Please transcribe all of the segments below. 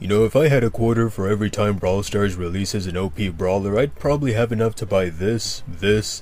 You know, if I had a quarter for every time Brawl Stars releases an OP Brawler, I'd probably have enough to buy this,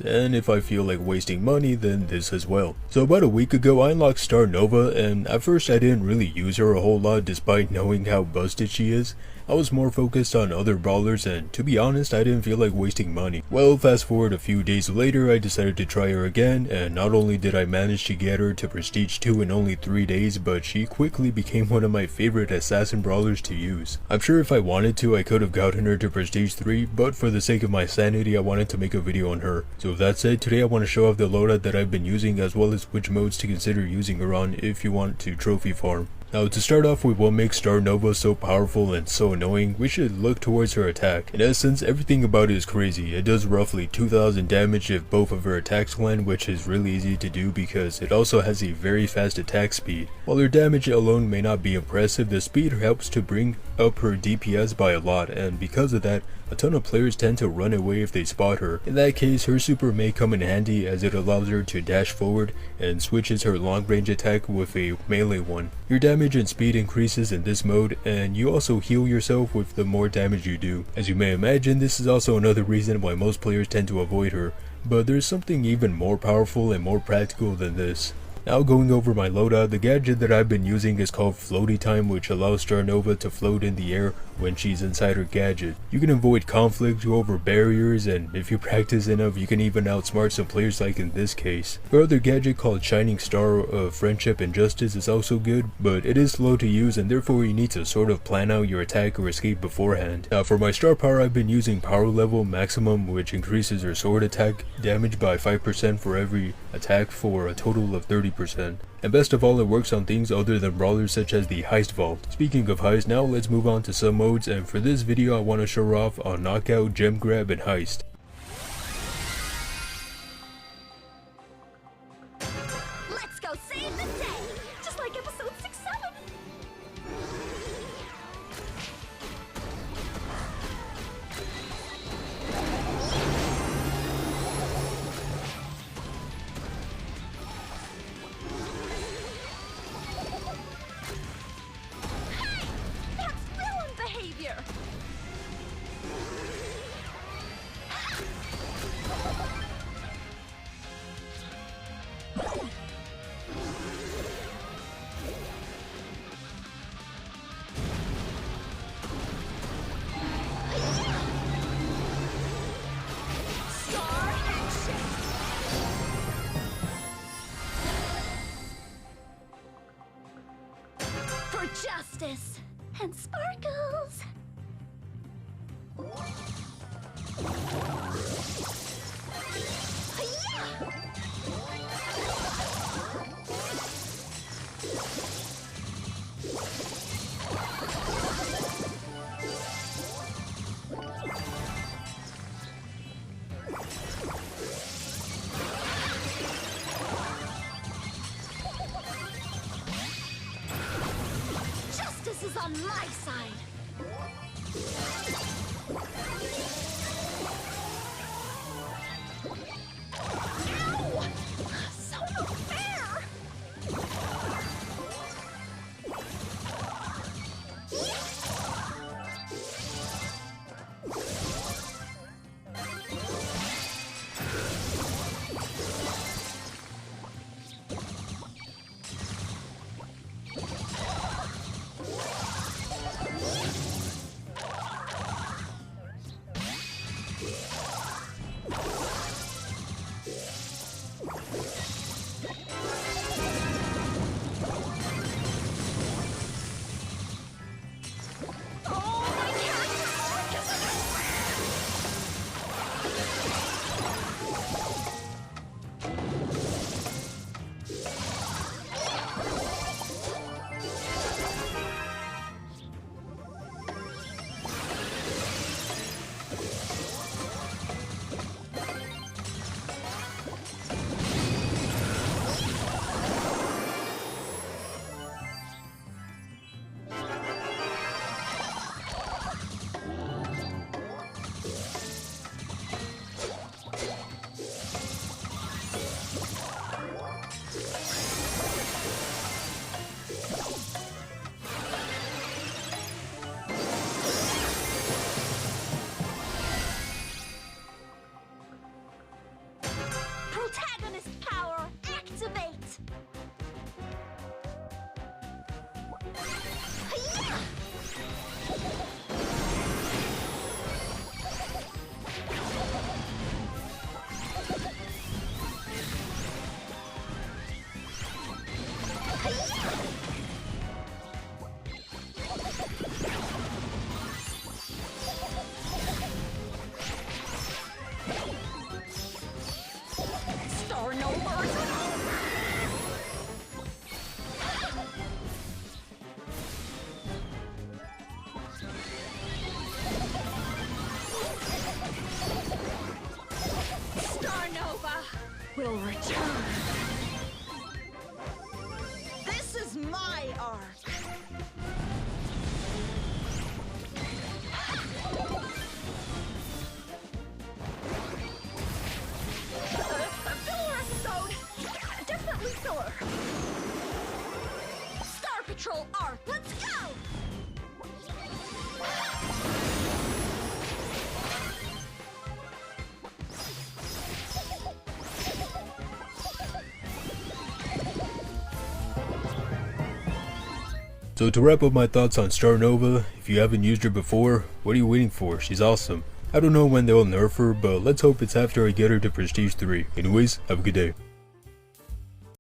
and if I feel like wasting money, then this as well. So about a week ago, I unlocked Starr Nova, and at first I didn't really use her a whole lot despite knowing how busted she is. I was more focused on other brawlers, and to be honest, I didn't feel like wasting money. Well, fast forward a few days later, I decided to try her again, and not only did I manage to get her to Prestige 2 in only 3 days, but she quickly became one of my favorite assassin brawlers to use. I'm sure if I wanted to, I could have gotten her to Prestige 3, but for the sake of my sanity, I wanted to make a video on her. So with that said, today I want to show off the loadout that I've been using, as well as which modes to consider using her on if you want to trophy farm. Now, to start off with what makes Starr Nova so powerful and so annoying, we should look towards her attack. In essence, everything about it is crazy. It does roughly 2000 damage if both of her attacks land, which is really easy to do because it also has a very fast attack speed. While her damage alone may not be impressive, the speed helps to bring up her DPS by a lot, and because of that, a ton of players tend to run away if they spot her. In that case, her super may come in handy as it allows her to dash forward and switches her long range attack with a melee one. Your damage and speed increases in this mode, and you also heal yourself with the more damage you do. As you may imagine, this is also another reason why most players tend to avoid her, but there's something even more powerful and more practical than this. Now going over my loadout, the gadget that I've been using is called Floaty Time, which allows Starr Nova to float in the air when she's inside her gadget. You can avoid conflict, go over barriers, and if you practice enough, you can even outsmart some players like in this case. Her other gadget called Shining Star of Friendship and Justice is also good, but it is slow to use and therefore you need to sort of plan out your attack or escape beforehand. Now for my star power, I've been using Power Level Maximum, which increases her sword attack damage by 5% for every attack for a total of 30%. And best of all, it works on things other than brawlers such as the Heist Vault. Speaking of Heist, now let's move on to some modes, and for this video I want to show off on Knockout, Gem Grab, and Heist. Let's go save the day! Just like episode 6-7! Justice and sparkles. Justice is on my side. Ow! So unfair! will return. This is my arc. Filler episode. Definitely filler. Star Patrol arc. Let's go. So to wrap up my thoughts on Starr Nova, if you haven't used her before, what are you waiting for? She's awesome. I don't know when they'll nerf her, but let's hope it's after I get her to Prestige 3. Anyways, have a good day.